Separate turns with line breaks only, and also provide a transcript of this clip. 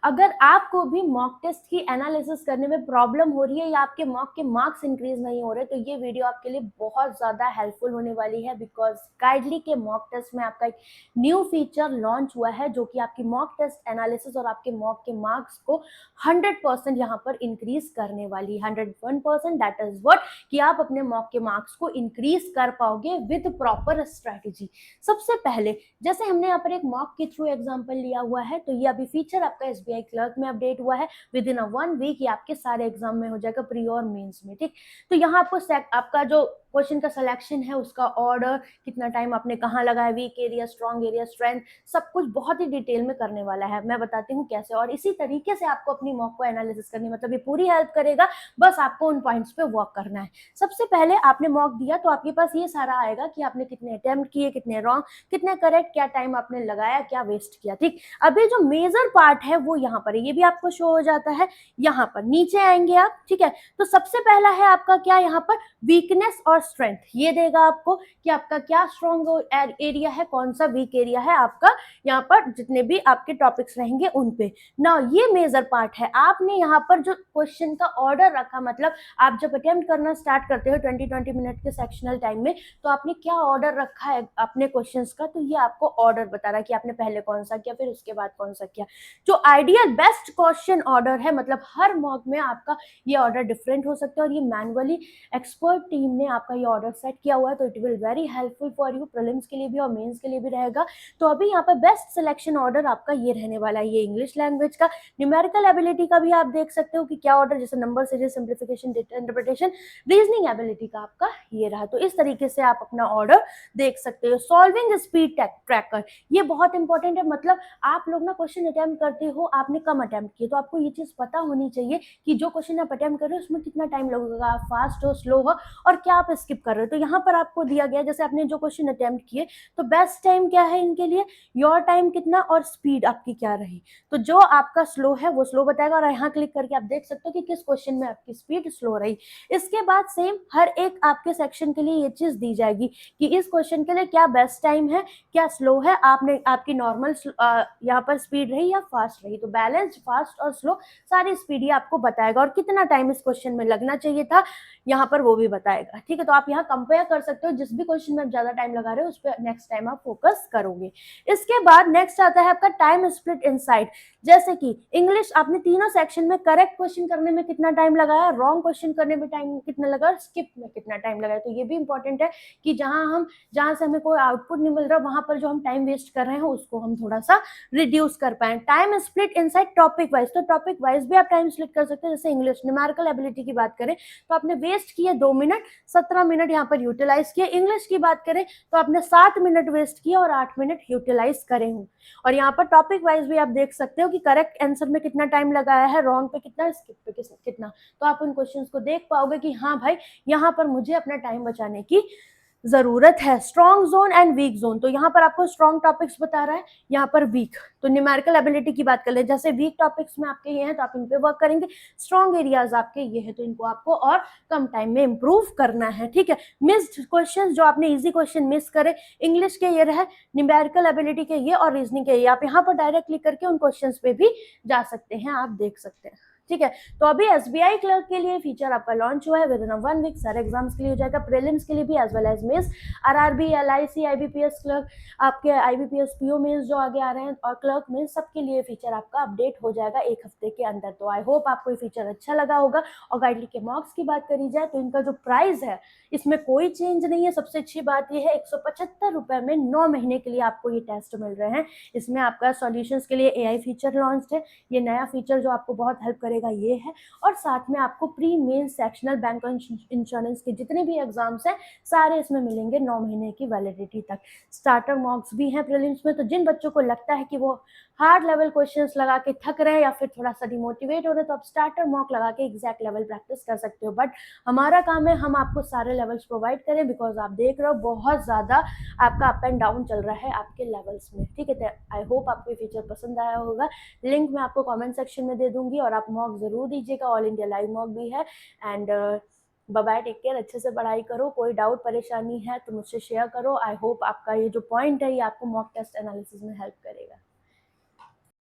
अगर आपको भी मॉक टेस्ट की एनालिसिस करने में प्रॉब्लम हो रही है या आपके मॉक के मार्क्स इंक्रीज नहीं हो रहे, तो ये वीडियो आपके लिए बहुत ज़्यादा हेल्पफुल होने वाली है, बिकॉज गाइडली के मॉक टेस्ट में आपका एक न्यू फीचर लॉन्च हुआ है जो कि आपकी मॉक टेस्ट एनालिसिस और आपके मॉक के मार्क्स को 100% यहाँ पर इंक्रीज करने वाली है। 101%, दैट इज व्हाट कि आप अपने मॉक के मार्क्स को इंक्रीज कर पाओगे विद प्रॉपर स्ट्रैटेजी। सबसे पहले, जैसे हमने यहाँ पर एक मॉक के थ्रू एग्जांपल लिया हुआ है, तो ये अभी फीचर आपका एसबीआई क्लर्क में अपडेट हुआ है। विद इन 1 वीक ये आपके सारे एग्जाम में हो जाएगा, प्री और मेंस में। ठीक, तो यहाँ आपको आपका जो क्वेश्चन का सिलेक्शन है, उसका ऑर्डर, कितना टाइम आपने कहाँ लगाया, week area, strong area, strength, सब कुछ बहुत ही डिटेल में करने वाला है। मैं बताती हूँ कैसे, और इसी तरीके से आपको अपनी मॉक को एनालिसिस करनी, मतलब ये पूरी हेल्प करेगा, बस आपको उन पॉइंट्स पे वर्क करना है। सबसे पहले आपने मॉक दिया तो आपके पास ये सारा आएगा कि आपने कितने अटेम्प्ट किए, कितने रॉन्ग, कितने करेक्ट, क्या टाइम आपने लगाया, क्या वेस्ट किया। ठीक, अभी जो मेजर पार्ट है वो यहाँ पर है, ये भी आपको शो हो जाता है। यहाँ पर नीचे आएंगे आप, ठीक है, तो सबसे पहला है आपका क्या, यहाँ पर वीकनेस और स्ट्रेंथ। ये देगा आपको कि आपका क्या स्ट्रॉन्ग एरिया है, कौन सा वीक एरिया है आपका, यहाँ पर जितने भी आपके टॉपिक्स रहेंगे उन पे ना। ये मेजर पार्ट है। आपने यहाँ पर जो क्वेश्चन का ऑर्डर रखा, मतलब आप जब अटेम्प्ट करना स्टार्ट करते हो 20-20 मिनट के सेक्शनल टाइम में, तो आपने क्या ऑर्डर रखा है अपने क्वेश्चंस का, तो ये आपको ऑर्डर बता रहा है कि आपने पहले कौन सा किया, फिर उसके बाद कौन सा किया। जो आइडियल बेस्ट क्वेश्चन ऑर्डर है, मतलब हर मॉक में आपका ये ऑर्डर डिफरेंट हो सकता है, और ये मैनुअली एक्सपर्ट टीम ने आपका ये ऑर्डर सेट किया हुआ है, तो it will very helpful for you, prelims के लिए भी और मेंस के लिए भी रहेगा। तो अभी यहाँ पर बेस्ट सिलेक्शन ऑर्डर आपका ये रहने वाला है। ये इंग्लिश लैंग्वेज का, न्यूमेरिकल एबिलिटी का भी आप देख सकते हो कि क्या ऑर्डर, जैसे number series, simplification, data interpretation, reasoning ability का आपका ये रहा। तो इस तरीके से आप अपना ऑर्डर देख सकते हो। सॉल्विंग स्पीड ट्रैकर, ये बहुत इंपॉर्टेंट है। मतलब आप लोग ना क्वेश्चन अटेम्प्ट करते हो, आपने कम अटेम्प्ट किए, तो आपको ये चीज पता होनी चाहिए कि जो क्वेश्चन आप अटेम्प्ट कर रहे हो उसमें कितना टाइम लगेगा, आप फास्ट हो, स्लो हो, और क्या आप स्किप कर रहे हो। तो यहाँ पर आपको दिया गया, जैसे आपने जो क्वेश्चन अटेम्प्ट किए, तो बेस्ट टाइम क्या है इनके लिए, योर टाइम कितना, और स्पीड आपकी क्या रही। तो जो आपका स्लो है वो स्लो बताएगा, और यहाँ क्लिक करके आप देख सकते हो कि किस क्वेश्चन में आपकी स्पीड स्लो रही। इसके बाद सेम हर एक आपके सेक्शन के लिए ये चीज दी जाएगी कि इस क्वेश्चन के लिए क्या बेस्ट टाइम है, क्या स्लो है, आपने आपकी नॉर्मल यहाँ पर स्पीड रही या फास्ट रही। तो बैलेंस, फास्ट और स्लो सारी स्पीड ये आपको बताएगा, और कितना टाइम इस क्वेश्चन में लगना चाहिए था यहाँ पर वो भी बताएगा। ठीक है, तो आप यहाँ कंपेयर कर सकते हो, जिस भी क्वेश्चन में आप ज्यादा टाइम लगा रहे हो उस पर नेक्स्ट टाइम आप फोकस करोगे। इसके बाद नेक्स्ट आता है आपका टाइम स्प्लिट इनसाइट। जैसे कि इंग्लिश, आपने तीनों सेक्शन में करेक्ट क्वेश्चन करने में कितना टाइम लगाया, रॉन्ग क्वेश्चन करने में टाइम कितना लगा, स्किप में कितना टाइम लगाया। तो ये भी इंपॉर्टेंट है कि जहां से हमें कोई आउटपुट नहीं मिल रहा, वहां पर जो हम टाइम वेस्ट कर रहे हैं उसको हम थोड़ा सा रिड्यूस कर पाए। Time split inside topic wise, तो टॉपिक वाइज भी आप टाइम स्प्लिट कर सकते हैं। जैसे इंग्लिश न्यूमेरिकल एबिलिटी की बात करें तो आपने वेस्ट किए 2 मिनट, 17 मिनट यहाँ पर यूटिलाइज किए। इंग्लिश की बात करें तो आपने 7 मिनट वेस्ट किए और 8 मिनट यूटिलाइज करे हूँ। और यहाँ पर टॉपिक वाइज भी आप देख सकते हो कि करेक्ट आंसर में कितना टाइम लगाया है, रॉन्ग पे कितना, स्किप पे कितना। तो आप उन क्वेश्चंस को देख पाओगे कि हाँ भाई, यहाँ पर मुझे अपना टाइम बचाने की जरूरत है। Strong zone and week zone, तो यहाँ पर आपको स्ट्रॉन्ग टॉपिक्स बता रहा है, यहाँ पर वीक। तो न्यूमेरिकल एबिलिटी की बात कर ले, जैसे वीक टॉपिक्स में आपके ये हैं तो आप इन पे वर्क करेंगे, स्ट्रॉन्ग एरियाज आपके ये है तो इनको आपको और कम टाइम में इंप्रूव करना है। ठीक है, मिस्ड क्वेश्चन, जो आपने इजी क्वेश्चन मिस करे, इंग्लिश के ये रहे, न्यूमेरिकल एबिलिटी के ये, और रीजनिंग के ये, आप यहाँ पर डायरेक्ट क्लिक करके उन क्वेश्चन पे भी जा सकते हैं, आप देख सकते हैं। ठीक है, तो अभी एसबीआई क्लर्क के लिए फीचर आपका लॉन्च हुआ है। विद इन 1 वीक सारे एग्जाम्स के लिए हो जाएगा, प्रीलिम्स के लिए भी as well as mains, RRB, LIC, IBPS clerk, आपके आईबीपीएस पीओ मेंस जो आगे आ रहे हैं, और क्लर्क में सबके लिए फीचर आपका अपडेट हो जाएगा 1 हफ्ते के अंदर। तो आई होप आपको ये फीचर अच्छा लगा होगा। और गाइडली के मार्क्स की बात करी जाए तो इनका जो प्राइस है इसमें कोई चेंज नहीं है। सबसे अच्छी बात यह है 175 रुपए में 9 महीने के लिए आपको ये टेस्ट मिल रहे हैं। इसमें आपका सॉल्यूशंस के लिए एआई फीचर लॉन्च है, ये नया फीचर जो आपको बहुत हेल्प करेगा ये है। और साथ में आपको pre main sectional bank insurance के जितने भी एग्जाम्स हैं सारे इसमें मिलेंगे 9 महीने की वैलिडिटी तक। स्टार्टर मॉक्स भी हैं प्रीलिम्स में, तो जिन बच्चों को लगता है कि वो हार्ड लेवल क्वेश्चंस लगा के थक रहे हैं या फिर थोड़ा सा डिमोटिवेट हो रहे हैं, तो आप स्टार्टर मॉक लगा के एग्जैक्ट लेवल प्रैक्टिस कर सकते हो। बट हमारा काम है हम आपको सारे लेवल्स प्रोवाइड करें, बिकॉज आप देख रहे हो बहुत ज़्यादा आपका अप एंड डाउन चल रहा है आपके लेवल्स में। ठीक है, आई होप आपको ये फीचर पसंद आया होगा। लिंक मैं आपको कमेंट सेक्शन में दे दूंगी, और आप मॉक ज़रूर दीजिएगा। ऑल इंडिया लाइव मॉक भी है। And bye bye, take care, अच्छे से पढ़ाई करो। कोई डाउट परेशानी है तो मुझसे शेयर करो। आई होप आपका ये जो पॉइंट है ये आपको मॉक टेस्ट एनालिसिस में हेल्प करेगा।